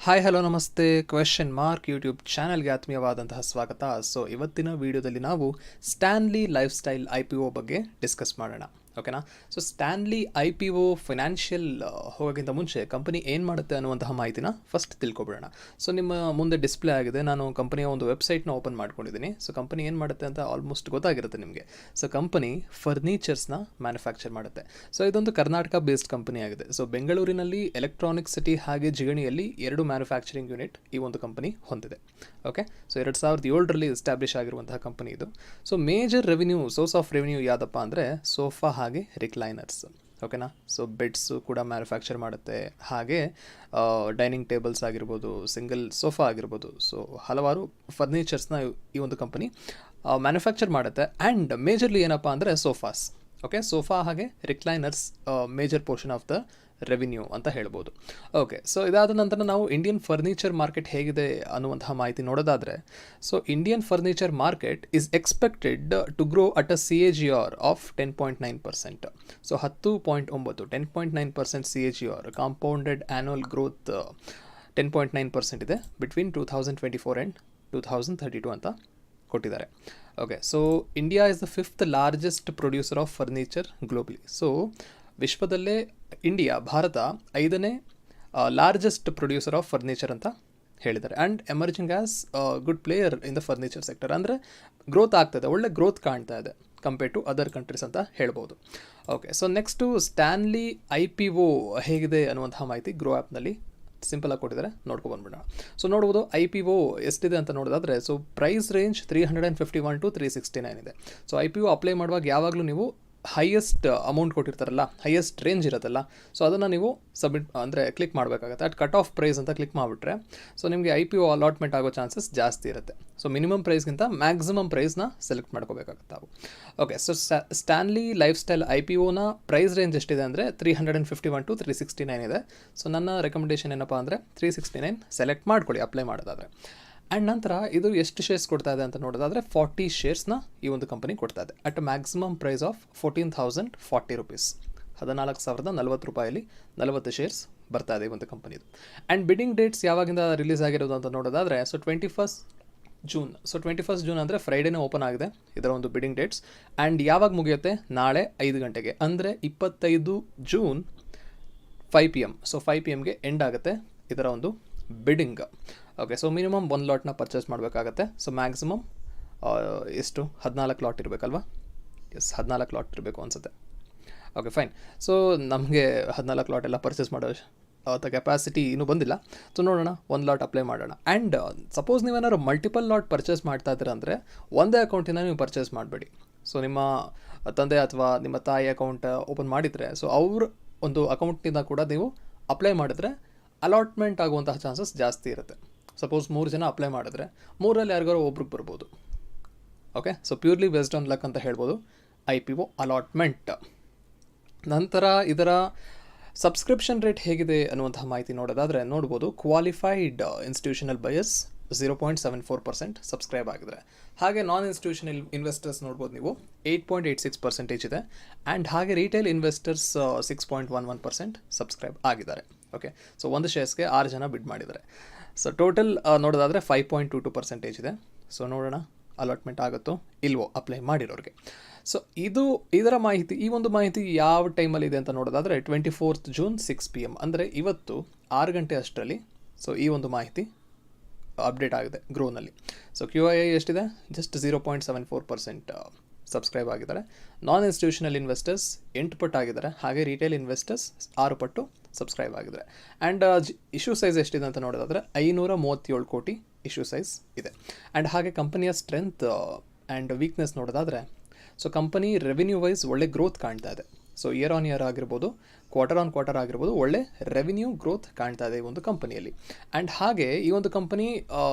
Hi hello ನಮಸ್ತೆ question mark YouTube ಚಾನಲ್ಗೆ ಆತ್ಮೀಯವಾದಂತಹ ಸ್ವಾಗತ. ಸೊ ಇವತ್ತಿನ ವಿಡಿಯೋದಲ್ಲಿ ನಾವು ಸ್ಟ್ಯಾನ್ಲಿ ಲೈಫ್ ಸ್ಟೈಲ್ IPO ಬಗ್ಗೆ ಡಿಸ್ಕಸ್ ಮಾಡೋಣ. ಓಕೆನಾ. ಸೊ ಸ್ಟ್ಯಾನ್ಲಿ IPO ಫೈನಾನ್ಷಿಯಲ್ ಹೋಗೋಕ್ಕಿಂತ ಮುಂಚೆ ಕಂಪನಿ ಏನು ಮಾಡುತ್ತೆ ಅನ್ನುವಂತಹ ಮಾಹಿತಿನ ಫಸ್ಟ್ ತಿಳ್ಕೊಬಿಡೋಣ. ಸೊ ನಿಮ್ಮ ಮುಂದೆ ಡಿಸ್ಪ್ಲೇ ಆಗಿದೆ, ನಾನು ಕಂಪನಿಯ ಒಂದು ವೆಬ್ಸೈಟ್ನ ಓಪನ್ ಮಾಡ್ಕೊಂಡಿದ್ದೀನಿ. ಸೊ ಕಂಪನಿ ಏನು ಮಾಡುತ್ತೆ ಅಂತ ಆಲ್ಮೋಸ್ಟ್ ಗೊತ್ತಾಗಿರುತ್ತೆ ನಿಮಗೆ. ಸೊ ಕಂಪನಿ ಫರ್ನಿಚರ್ಸ್ನ ಮ್ಯಾನುಫ್ಯಾಕ್ಚರ್ ಮಾಡುತ್ತೆ. ಸೊ ಇದೊಂದು ಕರ್ನಾಟಕ ಬೇಸ್ಡ್ ಕಂಪನಿ ಆಗಿದೆ. ಸೊ ಬೆಂಗಳೂರಿನಲ್ಲಿ ಎಲೆಕ್ಟ್ರಾನಿಕ್ ಸಿಟಿ ಹಾಗೆ ಜಿಗಣಿಯಲ್ಲಿ ಎರಡು ಮ್ಯಾನುಫ್ಯಾಕ್ಚರಿಂಗ್ ಯೂನಿಟ್ ಈ ಒಂದು ಕಂಪನಿ ಹೊಂದಿದೆ. ಓಕೆ. ಸೊ 2007ರಲ್ಲಿ ಎಸ್ಟಾಬ್ಲಿಷ್ ಆಗಿರುವಂತಹ ಕಂಪನಿ ಇದು. So major revenue source of revenue ಯಾವುದಪ್ಪ ಅಂದರೆ ಸೋಫಾ ಹಾಗೆ ರಿಕ್ಲೈನರ್ಸ್. ಓಕೆನಾ. ಸೊ ಬೆಡ್ಸು ಕೂಡ ಮ್ಯಾನುಫ್ಯಾಕ್ಚರ್ ಮಾಡುತ್ತೆ, ಹಾಗೆ ಡೈನಿಂಗ್ ಟೇಬಲ್ಸ್ ಆಗಿರ್ಬೋದು, ಸಿಂಗಲ್ ಸೋಫಾ ಆಗಿರ್ಬೋದು. ಸೊ ಹಲವಾರು ಫರ್ನಿಚರ್ಸ್ನ ಈ ಒಂದು ಕಂಪನಿ ಮ್ಯಾನುಫ್ಯಾಕ್ಚರ್ ಮಾಡುತ್ತೆ. ಆ್ಯಂಡ್ ಮೇಜರ್ಲಿ ಏನಪ್ಪ ಅಂದರೆ ಸೋಫಾಸ್. ಓಕೆ. ಸೋಫಾ ಹಾಗೆ recliners major portion of the revenue ಅಂತ ಹೇಳ್ಬೋದು. ಓಕೆ. ಸೊ ಇದಾದ ನಂತರ ನಾವು ಇಂಡಿಯನ್ ಫರ್ನಿಚರ್ ಮಾರ್ಕೆಟ್ ಹೇಗಿದೆ ಅನ್ನುವಂತಹ ಮಾಹಿತಿ ನೋಡೋದಾದರೆ, so Indian furniture market is expected to grow at a CAGR of 10.9%. So 10.9% CAGR compounded annual growth 10.9% ಇದೆ ಬಿಟ್ವೀನ್ 2024 ಆ್ಯಂಡ್ 2032 ಅಂತ ಕೊಟ್ಟಿದ್ದಾರೆ. Okay. So India is the 5th largest producer of furniture globally. So ವಿಶ್ವದಲ್ಲೇ ಭಾರತ 5ನೇ largest producer of furniture ಅಂತ ಹೇಳಿದ್ದಾರೆ. And emerging as good player in the furniture sector. ಅಂದರೆ growth ಆಗ್ತದೆ, ಒಳ್ಳೆ ಗ್ರೋತ್ ಕಾಣ್ತಾ ಇದೆ ಕಂಪೇರ್ ಟು ಅದರ್ ಕಂಟ್ರೀಸ್ ಅಂತ ಹೇಳ್ಬೋದು. Okay. So next Stanley IPO ಹೇಗಿದೆ ಅನ್ನುವಂತಹ ಮಾಹಿತಿ ಗ್ರೋ ಆ್ಯಪ್ನಲ್ಲಿ ಸಿಂಪಲಾಗಿ ಕೊಟ್ಟಿದ್ದಾರೆ, ನೋಡ್ಕೊಬಂದ್ಬಿಡೋಣ. ಸೊ ನೋಡ್ಬೋದು IPO ಎಷ್ಟಿದೆ ಅಂತ ನೋಡೋದಾದರೆ, ಸೊ ಪ್ರೈಸ್ ರೇಂಜ್ 351 to 369 ಇದೆ. ಸೊ IPO ಅಪ್ಲೈ ಮಾಡುವಾಗ ಯಾವಾಗಲೂ ನೀವು ಹೈಯೆಸ್ಟ್ ಅಮೌಂಟ್ ಕೊಟ್ಟಿರ್ತಾರಲ್ಲ, ಹೈಯೆಸ್ಟ್ ರೇಂಜ್ ಇರುತ್ತಲ್ಲ, ಸೊ ಅದನ್ನು ನೀವು ಕ್ಲಿಕ್ ಮಾಡಬೇಕಾಗತ್ತೆ. ಅಟ್ ಕಟ್ ಆಫ್ ಪ್ರೈಸ್ ಅಂತ ಕ್ಲಿಕ್ ಮಾಡಿಬಿಟ್ರೆ ಸೊ ನಿಮಗೆ IPO ಅಲಾಟ್ಮೆಂಟ್ ಆಗೋ ಚಾನ್ಸಸ್ ಜಾಸ್ತಿ ಇರುತ್ತೆ. ಸೊ ಮಿನಿಮಮ್ ಪ್ರೈಸ್ಗಿಂತ ಮ್ಯಾಕ್ಸಿಮಮ್ ಪ್ರೈಸ್ನ ಸೆಲೆಕ್ಟ್ ಮಾಡ್ಕೋಬೇಕಾಗುತ್ತೆ ನಾವು. Okay. So Stanley lifestyle IPOನ ಪ್ರೈಸ್ ರೇಂಜ್ ಎಷ್ಟಿದೆ ಅಂದರೆ 351 to 369 ಇದೆ. ಸೊ ನನ್ನ ರೆಕಮೆಂಡೇಷನ್ ಏನಪ್ಪ ಅಂದರೆ 369 ಸೆಲೆಕ್ಟ್ ಮಾಡ್ಕೊಳ್ಳಿ ಅಪ್ಲೈ ಮಾಡೋದಾದರೆ. ಆ್ಯಂಡ್ ನಂತರ ಇದು ಎಷ್ಟು ಶೇರ್ಸ್ ಕೊಡ್ತಾ ಇದೆ ಅಂತ ನೋಡೋದಾದರೆ 40 ಶೇರ್ಸ್ನ ಈ ಒಂದು ಕಂಪನಿ ಕೊಡ್ತಾ ಇದೆ at maximum price of 14,040 rupees. 14,040 ರೂಪಾಯಲ್ಲಿ 40 ಶೇರ್ಸ್ ಬರ್ತಾ ಇದೆ ಈ ಒಂದು ಕಂಪನಿದು. ಆ್ಯಂಡ್ ಬಿಡ್ಡಿಂಗ್ ಡೇಟ್ಸ್ ಯಾವಾಗಿಂದ ರಿಲೀಸ್ ಆಗಿರೋದು ಅಂತ ನೋಡೋದಾದರೆ, so 21st June. So 21st June ಅಂದರೆ ಫ್ರೈಡೇನೇ ಓಪನ್ ಆಗಿದೆ ಇದರ ಒಂದು ಬಿಡ್ಡಿಂಗ್ ಡೇಟ್ಸ್. ಆ್ಯಂಡ್ ಯಾವಾಗ ಮುಗಿಯುತ್ತೆ? ನಾಳೆ 5 ಗಂಟೆಗೆ, ಅಂದರೆ 25 ಜೂನ್ 5 PM. ಸೊ 5 PMಗೆ ಎಂಡ್ ಆಗುತ್ತೆ ಇದರ ಒಂದು ಬಿಡ್ಡಿಂಗ್. ಓಕೆ. ಸೊ ಮಿನಿಮಮ್ 1 ಲಾಟ್ನ ಪರ್ಚೇಸ್ ಮಾಡಬೇಕಾಗತ್ತೆ. ಸೊ ಮ್ಯಾಕ್ಸಿಮಮ್ ಎಷ್ಟು 14 ಲಾಟ್ ಇರಬೇಕಲ್ವಾ? ಎಸ್, 14 ಲಾಟ್ ಇರಬೇಕು ಅನಿಸುತ್ತೆ. Okay, fine. ಸೊ ನಮಗೆ 14 ಲಾಟ್ ಎಲ್ಲ ಪರ್ಚೇಸ್ ಮಾಡೋ ಕೆಪಾಸಿಟಿ ಇನ್ನೂ ಬಂದಿಲ್ಲ. ಸೊ ನೋಡೋಣ, 1 ಲಾಟ್ ಅಪ್ಲೈ ಮಾಡೋಣ. ಆ್ಯಂಡ್ ಸಪೋಸ್ ನೀವೇನಾದ್ರು ಮಲ್ಟಿಪಲ್ ಲಾಟ್ ಪರ್ಚೇಸ್ ಮಾಡ್ತಾ ಇದ್ದೀರ ಅಂದರೆ ಒಂದೇ ಅಕೌಂಟಿಂದ ನೀವು ಪರ್ಚೇಸ್ ಮಾಡಬೇಡಿ. ಸೊ ನಿಮ್ಮ ತಂದೆ ಅಥವಾ ನಿಮ್ಮ ತಾಯಿ ಅಕೌಂಟ್ ಓಪನ್ ಮಾಡಿದರೆ, ಸೊ ಅವ್ರ ಒಂದು ಅಕೌಂಟಿಂದ ಕೂಡ ನೀವು ಅಪ್ಲೈ ಮಾಡಿದ್ರೆ ಅಲಾಟ್ಮೆಂಟ್ ಆಗುವಂತಹ ಚಾನ್ಸಸ್ ಜಾಸ್ತಿ ಇರುತ್ತೆ. ಸಪೋಸ್ 3 ಜನ ಅಪ್ಲೈ ಮಾಡಿದ್ರೆ 3ರಲ್ಲಿ ಯಾರಿಗಾರು ಒಬ್ರಿಗೆ ಬರ್ಬೋದು. Okay. So purely based on luck ಅಂತ ಹೇಳ್ಬೋದು IPO ಅಲಾಟ್ಮೆಂಟ್. ನಂತರ ಇದರ ಸಬ್ಸ್ಕ್ರಿಪ್ಷನ್ ರೇಟ್ ಹೇಗಿದೆ ಅನ್ನುವಂತಹ ಮಾಹಿತಿ ನೋಡೋದಾದರೆ ನೋಡ್ಬೋದು. ಕ್ವಾಲಿಫೈಡ್ ಇನ್ಸ್ಟಿಟ್ಯೂಷನಲ್ ಬಯರ್ಸ್ 0.74% ಸಬ್ಸ್ಕ್ರೈಬ್ ಆಗಿದ್ರೆ, ಹಾಗೆ ನಾನ್ ಇನ್ಸ್ಟಿಟ್ಯೂಷನಲ್ ಇನ್ವೆಸ್ಟರ್ಸ್ ನೋಡ್ಬೋದು ನೀವು 8.86% ಇದೆ. ಆ್ಯಂಡ್ ಹಾಗೆ ರಿಟೇಲ್ ಇನ್ವೆಸ್ಟರ್ಸ್ 6.11% ಸಬ್ಸ್ಕ್ರೈಬ್ ಆಗಿದ್ದಾರೆ. ಓಕೆ. ಸೊ ಒಂದು ಶೇರ್ಸ್ಗೆ 6 ಜನ ಬಿಡ್ ಮಾಡಿದ್ದಾರೆ. ಸೊ ಟೋಟಲ್ ನೋಡೋದಾದರೆ 5.22% ಇದೆ. ಸೊ ನೋಡೋಣ ಅಲಾಟ್ಮೆಂಟ್ ಆಗುತ್ತೋ ಇಲ್ವೋ ಅಪ್ಲೈ ಮಾಡಿರೋರಿಗೆ. ಸೊ ಇದರ ಮಾಹಿತಿ, ಈ ಒಂದು ಮಾಹಿತಿ ಯಾವ ಟೈಮಲ್ಲಿ ಇದೆ ಅಂತ ನೋಡೋದಾದರೆ 24th ಜೂನ್ 6 PM, ಅಂದರೆ ಇವತ್ತು 6 ಗಂಟೆ ಅಷ್ಟರಲ್ಲಿ. ಸೊ ಈ ಒಂದು ಮಾಹಿತಿ ಅಪ್ಡೇಟ್ ಆಗಿದೆ ಗ್ರೋನಲ್ಲಿ. ಸೊ QII ಎಷ್ಟಿದೆ? ಜಸ್ಟ್ 0.74% ಸಬ್ಸ್ಕ್ರೈಬ್ ಆಗಿದ್ದಾರೆ. ನಾನ್ ಇನ್ಸ್ಟಿಟ್ಯೂಷನಲ್ ಇನ್ವೆಸ್ಟರ್ಸ್ 8 ಪಟ್ಟು ಆಗಿದ್ದಾರೆ, ಹಾಗೆ ರಿಟೇಲ್ ಇನ್ವೆಸ್ಟರ್ಸ್ 6 ಪಟ್ಟು ಸಬ್ಸ್ಕ್ರೈಬ್ ಆಗಿದ್ದಾರೆ. ಆ್ಯಂಡ್ ಇಶ್ಯೂ ಸೈಜ್ ಎಷ್ಟಿದೆ ಅಂತ ನೋಡೋದಾದರೆ 537 ಕೋಟಿ ಇಶ್ಯೂ ಸೈಜ್ ಇದೆ. ಆ್ಯಂಡ್ ಹಾಗೆ ಕಂಪನಿಯ ಸ್ಟ್ರೆಂತ್ ಆ್ಯಂಡ್ ವೀಕ್ನೆಸ್ ನೋಡೋದಾದರೆ, ಸೊ ಕಂಪನಿ ರೆವಿನ್ಯೂ ವೈಸ್ ಒಳ್ಳೆ ಗ್ರೋತ್ ಕಾಣ್ತಾ ಇದೆ. ಸೊ ಇಯರ್ ಆನ್ ಇಯರ್ ಆಗಿರ್ಬೋದು, ಕ್ವಾರ್ಟರ್ ಆನ್ ಕ್ವಾರ್ಟರ್ ಆಗಿರ್ಬೋದು, ಒಳ್ಳೆ ರೆವಿನ್ಯೂ ಗ್ರೋತ್ ಕಾಣ್ತಾ ಇದೆ ಈ ಒಂದು ಕಂಪನಿಯಲ್ಲಿ. ಆ್ಯಂಡ್ ಹಾಗೆ ಈ ಒಂದು company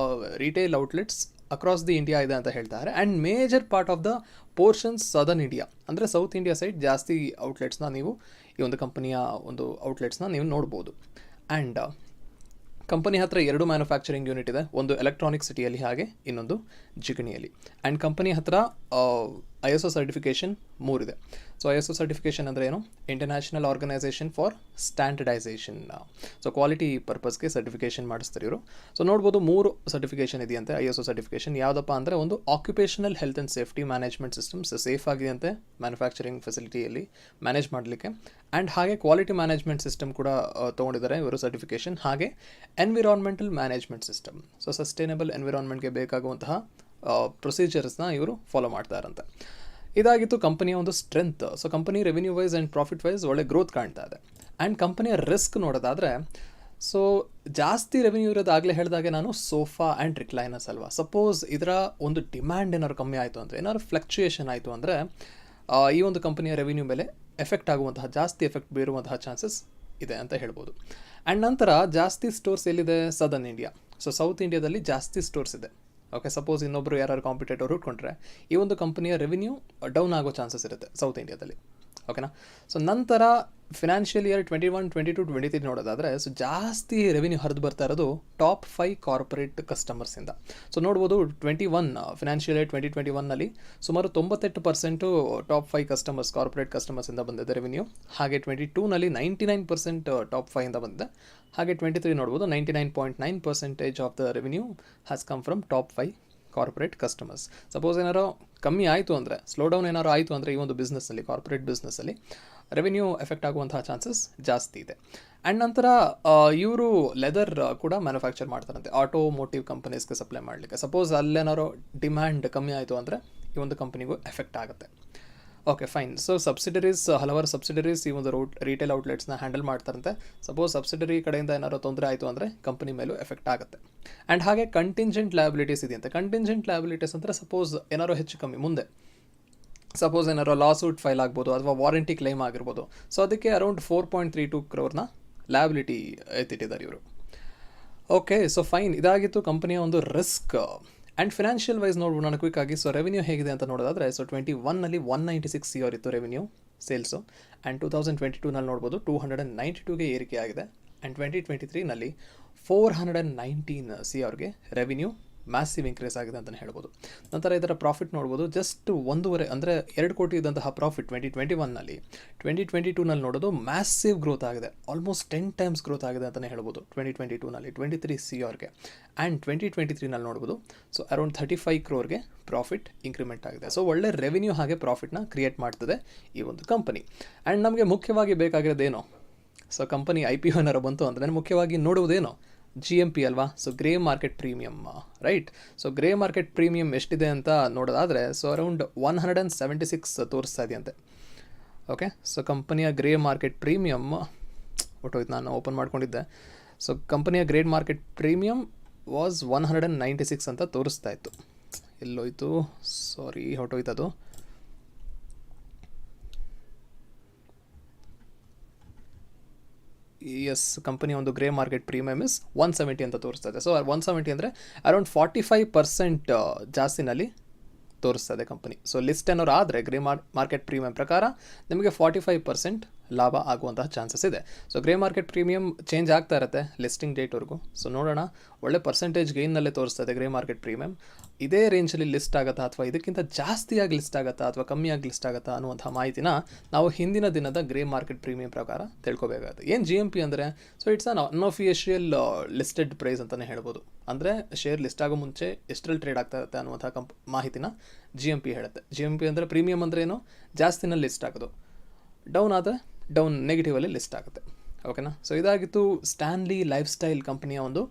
retail outlets across the India ಇದೆ ಅಂತ ಹೇಳ್ತಾರೆ. And major part of the portions southern India, ಅಂದರೆ ಸೌತ್ ಇಂಡಿಯಾ ಸೈಡ್ ಜಾಸ್ತಿ ಔಟ್ಲೆಟ್ಸ್ನ ನೀವು ಈ ಒಂದು ಕಂಪನಿಯ ಒಂದು ಔಟ್ಲೆಟ್ಸ್ನ ನೀವು ನೋಡ್ಬೋದು. ಆ್ಯಂಡ್ ಕಂಪನಿ ಹತ್ರ 2 ಮ್ಯಾನುಫ್ಯಾಕ್ಚರಿಂಗ್ ಯೂನಿಟ್ ಇದೆ, ಒಂದು ಎಲೆಕ್ಟ್ರಾನಿಕ್ ಸಿಟಿಯಲ್ಲಿ ಹಾಗೆ ಇನ್ನೊಂದು ಜಿಗಣಿಯಲ್ಲಿ. ಆ್ಯಂಡ್ ಕಂಪನಿ ಹತ್ರ ISO ಸರ್ಟಿಫಿಕೇಷನ್ 3 ಇದೆ. ಸೊ ISO ಸರ್ಟಿಫಿಕೇಷನ್ ಅಂದರೆ ಏನು? International organisation for standardisation. So quality ಪರ್ಪಸ್ಗೆ ಸರ್ಟಿಫಿಕೇಷನ್ ಮಾಡಿಸ್ತಾರೆ ಇವರು. ಸೊ ನೋಡ್ಬೋದು 3 ಸರ್ಟಿಫಿಕೇಷನ್ ಇದೆಯಂತೆ ISO ಸರ್ಟಿಫಿಕೇಷನ್. ಯಾವುದಪ್ಪ ಅಂದರೆ ಒಂದು occupational health and safety management systems, safe ಆಗಿದೆಯಂತೆ ಮ್ಯಾನುಫ್ಯಾಕ್ಚರಿಂಗ್ ಫೆಸಿಲಿಟಿಯಲ್ಲಿ ಮ್ಯಾನೇಜ್ ಮಾಡಲಿಕ್ಕೆ. ಆ್ಯಂಡ್ ಹಾಗೆ ಕ್ವಾಲಿಟಿ ಮ್ಯಾನೇಜ್ಮೆಂಟ್ ಸಿಸ್ಟಮ್ ಕೂಡ ತೊಗೊಂಡಿದ್ದಾರೆ ಇವರು ಸರ್ಟಿಫಿಕೇಷನ್. ಹಾಗೆ environmental management system. So sustainable ಎನ್ವಿರಾನ್ಮೆಂಟ್ಗೆ ಬೇಕಾಗುವಂತಹ ಪ್ರೊಸೀಜರ್ಸ್ನ ಇವರು ಫಾಲೋ ಮಾಡ್ತಾರಂತೆ. ಇದಾಗಿತ್ತು ಕಂಪನಿಯ ಒಂದು strength. So company revenue wise and profit wise ಒಳ್ಳೆ ಗ್ರೋತ್ ಕಾಣ್ತಾ ಇದೆ. ಆ್ಯಂಡ್ ಕಂಪನಿಯ ರಿಸ್ಕ್ ನೋಡೋದಾದರೆ, ಸೊ ಜಾಸ್ತಿ ರೆವಿನ್ಯೂ ಇರೋದಾಗಲೇ ಹೇಳಿದಾಗೆ ನಾನು ಸೋಫಾ ಆ್ಯಂಡ್ ರಿಕ್ಲೈನರ್ಸ್ ಅಲ್ವಾ. ಸಪೋಸ್ ಇದರ ಒಂದು ಡಿಮ್ಯಾಂಡ್ ಏನಾದ್ರು ಕಮ್ಮಿ ಆಯಿತು ಅಂದರೆ, ಏನಾದ್ರು ಫ್ಲಕ್ಚುಯೇಷನ್ ಆಯಿತು ಅಂದರೆ ಈ ಒಂದು ಕಂಪನಿಯ ರೆವಿನ್ಯೂ ಮೇಲೆ ಎಫೆಕ್ಟ್ ಆಗುವಂತಹ, ಜಾಸ್ತಿ ಎಫೆಕ್ಟ್ ಬೀರುವಂತಹ ಚಾನ್ಸಸ್ ಇದೆ ಅಂತ ಹೇಳ್ಬೋದು. ಆ್ಯಂಡ್ ನಂತರ ಜಾಸ್ತಿ ಸ್ಟೋರ್ಸ್ ಎಲ್ಲಿದೆ? Southern India. ಸೊ ಸೌತ್ ಇಂಡಿಯಾದಲ್ಲಿ ಜಾಸ್ತಿ ಸ್ಟೋರ್ಸ್ ಇದೆ. ಓಕೆ, ಸಪೋಸ್ ಇನ್ನೊಬ್ಬರು ಯಾರು ಕಾಂಪಿಟೇಟರ್ ಹುಟ್ಕೊಂಡ್ರೆ ಈ ಒಂದು ಕಂಪನಿಯ ರೆವಿನ್ಯೂ ಡೌನ್ ಆಗೋ ಚಾನ್ಸಸ್ ಇರುತ್ತೆ ಸೌತ್ ಇಂಡಿಯಾದಲ್ಲಿ. ಓಕೆನಾ. ಸೊ ನಂತರ ಫಿನಾನ್ಷಿಯಲ್ ಇಯರ್ 21, 22, 23 ನೋಡೋದಾದರೆ, ಸೊ ಜಾಸ್ತಿ ರೆವಿನ್ಯೂ ಹರಿದು ಬರ್ತಾ ಇರೋದು ಟಾಪ್ 5 ಕಾರ್ಪೊರೇಟ್ ಕಸ್ಟಮರ್ಸಿಂದ. ಸೊ ನೋಡ್ಬೋದು 21 ಫಿನಾನ್ಷಿಯಲ್ ಇಯರ್ 2021ನಲ್ಲಿ ಸುಮಾರು 98% ಟಾಪ್ 5 ಕಸ್ಟಮರ್ಸ್, ಕಾರ್ಪೊರೇಟ್ ಕಸ್ಟಮರ್ಸಿಂದ ಬಂದಿದೆ ರೆವಿನ್ಯೂ. ಹಾಗೆ 22ನಲ್ಲಿ 99% ಟಾಪ್ 5ಇಂದ ಬಂದಿದೆ. ಹಾಗೆ 23 ನೋಡ್ಬೋದು 99.9% of the revenue has come from top 5 corporate customers. Suppose ಏನಾರೋ ಕಮ್ಮಿ ಆಯಿತು ಅಂದರೆ, ಸ್ಲೋ ಡೌನ್ ಏನಾರು ಆಯಿತು ಅಂದರೆ ಈ ಒಂದು ಬಿಸ್ನೆಸ್ಸಲ್ಲಿ, ಕಾರ್ಪೊರೇಟ್ ಬಿಸ್ನೆಸ್ಸಲ್ಲಿ ರೆವಿನ್ಯೂ ಎಫೆಕ್ಟ್ ಆಗುವಂತಹ ಚಾನ್ಸಸ್ ಜಾಸ್ತಿ ಇದೆ. ಆ್ಯಂಡ್ ನಂತರ ಇವರು ಲೆದರ್ ಕೂಡ ಮ್ಯಾನುಫ್ಯಾಕ್ಚರ್ ಮಾಡ್ತಾರಂತೆ ಆಟೋಮೋಟಿವ್ ಕಂಪನೀಸ್ಗೆ ಸಪ್ಲೈ ಮಾಡಲಿಕ್ಕೆ. ಸಪೋಸ್ ಅಲ್ಲೇನಾರೋ ಡಿಮ್ಯಾಂಡ್ ಕಮ್ಮಿ ಆಯಿತು ಅಂದರೆ ಈ ಒಂದು ಕಂಪನಿಗೂ ಎಫೆಕ್ಟ್ ಆಗುತ್ತೆ. Okay, fine. ಸೊ ಸಬ್ಸಿಡರೀಸ್, ಹಲವಾರು ಸಬ್ಸಿಡರೀಸ್ ಈ ಒಂದು ರಿಟೇಲ್ ಔಟ್ಲೆಟ್ಸ್ನ ಹ್ಯಾಂಡಲ್ ಮಾಡ್ತಾರಂತೆ. ಸಪೋಸ್ ಸಬ್ಸಿಡರಿ ಕಡೆಯಿಂದ ಏನಾದ್ರು ತೊಂದರೆ ಆಯಿತು ಅಂದರೆ ಕಂಪನಿ ಮೇಲೂ ಎಫೆಕ್ಟ್ ಆಗುತ್ತೆ. ಆ್ಯಂಡ್ ಹಾಗೆ ಕಂಟಿಂಜೆಂಟ್ ಲಯಬಿಲಿಟೀಸ್ ಇದೆಯಂತೆ. ಕಂಟಿಂಜೆಂಟ್ ಲಯಬಿಲಿಟೀಸ್ ಅಂದರೆ ಸಪೋಸ್ ಏನಾರೋ ಹೆಚ್ಚು ಕಮ್ಮಿ ಮುಂದೆ, ಸಪೋಸ್ ಏನಾರೋ ಲಾಸೂಟ್ ಫೈಲ್ ಆಗ್ಬೋದು ಅಥವಾ ವಾರಂಟಿ ಕ್ಲೈಮ್ ಆಗಿರ್ಬೋದು. ಸೊ ಅದಕ್ಕೆ ಅರೌಂಡ್ 4.32 crore ಲಯಬಿಲಿಟಿ ಎತ್ತಿಟ್ಟಿದ್ದಾರೆ ಇವರು. Okay, so fine. ಇದಾಗಿತ್ತು ಕಂಪನಿಯ ಒಂದು ರಿಸ್ಕ್. ಆ್ಯಂಡ್ ಫಿನಾನ್ಷಿಯಲ್ ವೈಸ್ ನೋಡ್ಬೋದು ನಾನು ಕ್ವಿಕ್ ಆಗಿ. ಸೊ ರೆವಿನ್ಯೂ ಹೇಗಿದೆ ಅಂತ ನೋಡೋದಾದರೆ, ಸೊ 21ನಲ್ಲಿ 196 crore ಇತ್ತು ರೆವಿನ್ಯೂ ಸೇಲ್ಸು. ಆ್ಯಂಡ್ 2022ನಲ್ಲಿ ನೋಡ್ಬೋದು 292ಗೆ ಏರಿಕೆ ಆಗಿದೆ. ಆ್ಯಂಡ್ 2023ನಲ್ಲಿ 419 crore ರೆವಿನ್ಯೂ ಮ್ಯಾಸಿವ್ ಇನ್ಕ್ರೀಸ್ ಆಗಿದೆ ಅಂತಲೇ ಹೇಳ್ಬೋದು. ನಂತರ ಇದರ ಪ್ರಾಫಿಟ್ ನೋಡ್ಬೋದು, ಜಸ್ಟ್ 1.5 ಅಂದರೆ 2 ಕೋಟಿ ಇದ್ದಂತಹ ಪ್ರಾಫಿಟ್ 2021ನಲ್ಲಿ 2022ನಲ್ಲಿ ನೋಡೋದು ಮ್ಯಾಸಿವ್ ಗ್ರೋತ್ ಆಗಿದೆ. ಆಲ್ಮೋಸ್ಟ್ 10 times ಗ್ರೋತ್ ಆಗಿದೆ ಅಂತಲೇ ಹೇಳ್ಬೋದು 2022ನಲ್ಲಿ 23 crore. ಆ್ಯಂಡ್ 2023ನಲ್ಲಿ ನೋಡ್ಬೋದು so around 35 crore profit increment ಆಗಿದೆ. ಸೊ ಒಳ್ಳೆ ರೆವಿನ್ಯೂ ಹಾಗೆ ಪ್ರಾಫಿಟ್ನ ಕ್ರಿಯೇಟ್ ಮಾಡ್ತದೆ ಈ ಒಂದು ಕಂಪನಿ. ಆ್ಯಂಡ್ ನಮಗೆ ಮುಖ್ಯವಾಗಿ ಬೇಕಾಗಿರೋದೇನೋ, ಸೊ ಕಂಪನಿ IPO ಏನಾರು ಬಂತು ಅಂದರೆ ಮುಖ್ಯವಾಗಿ ನೋಡುವುದೇನೋ GMP ಅಲ್ವಾ. So grey market premium, right. So grey market premium ಎಷ್ಟಿದೆ ಅಂತ ನೋಡೋದಾದರೆ, ಸೊ ಅರೌಂಡ್ 176 ತೋರಿಸ್ತಾ ಇದೆಯಂತೆ. ಓಕೆ, ಸೊ ಕಂಪನಿಯ ಗ್ರೇ ಮಾರ್ಕೆಟ್ ಪ್ರೀಮಿಯಮ್ ಹೊಟ್ಟೋಯ್ತು, ನಾನು ಓಪನ್ ಮಾಡ್ಕೊಂಡಿದ್ದೆ. ಸೊ ಕಂಪನಿಯ ಗ್ರೇ ಮಾರ್ಕೆಟ್ ಪ್ರೀಮಿಯಮ್ ವಾಸ್ 196 ಅಂತ ತೋರಿಸ್ತಾ ಇತ್ತು. ಎಲ್ಲೋಯ್ತು, ಸಾರಿ, ಹೊಟ್ಟೋಯ್ತು ಅದು. ಎಸ್, ಕಂಪನಿ ಒಂದು ಗ್ರೇ ಮಾರ್ಕೆಟ್ ಪ್ರೀಮಿಯಮ್ ಇಸ್ 170 ಅಂತ ತೋರಿಸ್ತಾ ಇದೆ. ಸೊ 170 ಅಂದರೆ ಅರೌಂಡ್ 45% ಜಾಸ್ತಿನಲ್ಲಿ ತೋರಿಸ್ತಾ ಇದೆ ಕಂಪನಿ. ಸೊ ಲಿಸ್ಟ್ ಏನಾದ್ರು ಆದರೆ ಗ್ರೇ ಮಾರ್ಕೆಟ್ ಪ್ರೀಮಿಯಂ ಪ್ರಕಾರ ನಿಮಗೆ 45% ಲಾಭ ಆಗುವಂತಹ ಚಾನ್ಸಸ್ ಇದೆ. So grey market premium change ಆಗ್ತಾ ಇರುತ್ತೆ ಲಿಸ್ಟಿಂಗ್ ಡೇಟ್ವರೆಗೂ. ಸೊ ನೋಡೋಣ, ಒಳ್ಳೆ ಪರ್ಸೆಂಟೇಜ್ ಗೇನ್ನಲ್ಲೇ ತೋರಿಸ್ತಾ ಇದೆ ಗ್ರೇ ಮಾರ್ಕೆಟ್ ಪ್ರೀಮಿಯಂ. ಇದೇ ರೇಂಜಲ್ಲಿ ಲಿಸ್ಟ್ ಆಗುತ್ತಾ ಅಥವಾ ಇದಕ್ಕಿಂತ ಜಾಸ್ತಿಯಾಗಿ ಲಿಸ್ಟ್ ಆಗುತ್ತಾ ಅಥವಾ ಕಮ್ಮಿಯಾಗಿ ಲಿಸ್ಟ್ ಆಗುತ್ತಾ ಅನ್ನುವಂಥ ಮಾಹಿತಿನ ನಾವು ಹಿಂದಿನ ದಿನದ ಗ್ರೇ ಮಾರ್ಕೆಟ್ ಪ್ರೀಮಿಯಂ ಪ್ರಕಾರ ತಿಳ್ಕೊಬೇಕಾಗುತ್ತೆ. ಏನು GMP ಅಂದರೆ, so it's un unofficial listed price ಅಂತಲೇ ಹೇಳ್ಬೋದು. ಅಂದರೆ ಶೇರ್ ಲಿಸ್ಟ್ ಆಗೋ ಮುಂಚೆ ಎಷ್ಟರಲ್ಲಿ ಟ್ರೇಡ್ ಆಗ್ತಾ ಇರುತ್ತೆ ಅನ್ನುವಂಥ ಮಾಹಿತಿನ GMP ಹೇಳುತ್ತೆ. GMP ಅಂದರೆ ಪ್ರೀಮಿಯಂ ಅಂದರೆ ಏನು, ಜಾಸ್ತಿನಲ್ಲಿ ಲಿಸ್ಟ್ ಆಗೋದು, ಡೌನ್ ಆದರೆ ಡೌನ್ ನೆಗೆಟಿವಲ್ಲಿ ಲಿಸ್ಟ್ ಆಗುತ್ತೆ. ಓಕೆನಾ. ಸೊ ಇದಾಗಿತ್ತು ಸ್ಟ್ಯಾನ್ಲಿ ಲೈಫ್ ಸ್ಟೈಲ್ ಕಂಪನಿಯ ಒಂದು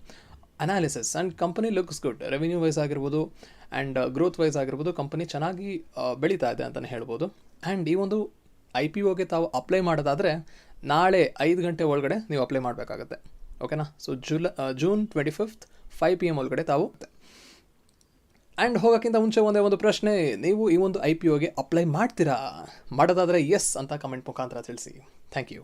analysis. And company looks good, revenue wise ಆಗಿರ್ಬೋದು ಆ್ಯಂಡ್ ಗ್ರೋತ್ ವೈಸ್ ಆಗಿರ್ಬೋದು ಕಂಪನಿ ಚೆನ್ನಾಗಿ ಬೆಳೀತಾ ಇದೆ ಅಂತಲೇ ಹೇಳ್ಬೋದು. ಆ್ಯಂಡ್ ಈ ಒಂದು IPOಗೆ ತಾವು ಅಪ್ಲೈ ಮಾಡೋದಾದರೆ ನಾಳೆ 5 ಗಂಟೆ ಒಳಗಡೆ ನೀವು ಅಪ್ಲೈ ಮಾಡಬೇಕಾಗತ್ತೆ. ಓಕೆನಾ. ಸೊ ಜೂನ್ 25 5 PM ಒಳಗಡೆ ತಾವು. ಆ್ಯಂಡ್ ಹೋಗೋಕ್ಕಿಂತ ಮುಂಚೆ ಒಂದೇ ಒಂದು ಪ್ರಶ್ನೆ, ನೀವು ಈ ಒಂದು IPOಗೆ ಅಪ್ಲೈ ಮಾಡ್ತೀರಾ? ಮಾಡೋದಾದರೆ ಎಸ್ ಅಂತ ಕಮೆಂಟ್ ಮುಖಾಂತರ ತಿಳಿಸಿ. Thank you.